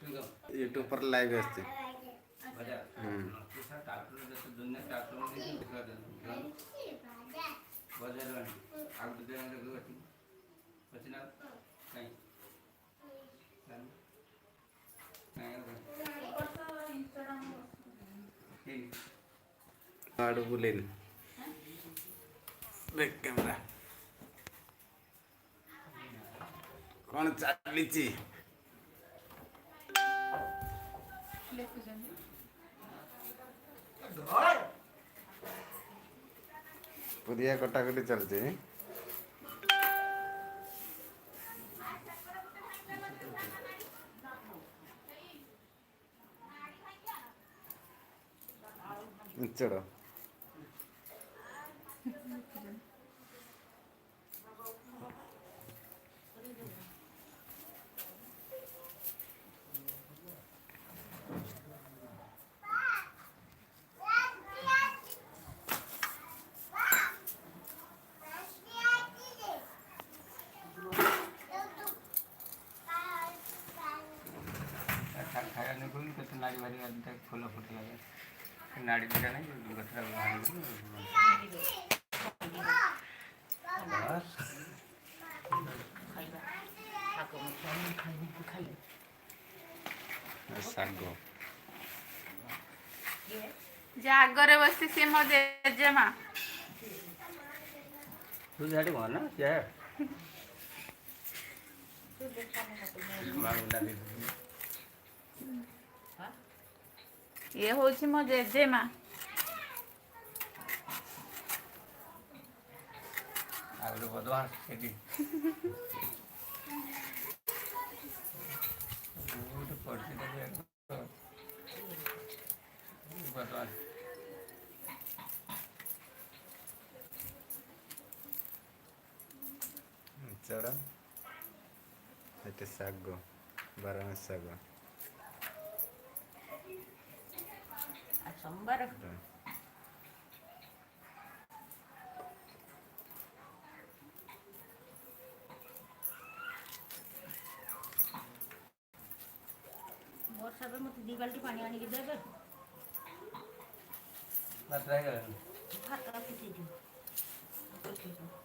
YouTube पर live असते. आडू बुलेन बैक कैमरा कौन चालीची पुरिया कटाकटी चलती. चलो ଖାଇବା ନେଇ କେତେ ନାଡ଼ି ଭାରି ଫୁଲ ଫୁଟିଲା ନାଡ଼ି ଦିଟା ନାହିଁ ଗଛଟା ଶାଗ ଯେ ଆଗରେ ବସି ସିଏ ମୋ ଜେଜେମା. ତୁ ଯାଠି ଭଲ ନା ସେ ଇଏ ହଉଛି ମୋ ଜେଜେମା. ଆଉ ଗୋଟେ ବଦମାସ ସେଠି ଗୋଟେ ପଡ଼ିଛି ବଦମାସ. ଚଢ଼ ଏଠି ଶାଗ ବାରମାସ ଶାଗ सोमवार वर्षा पे मत दी बाल्टी पानी आनी देबे मात्रा है भात फुटी दियो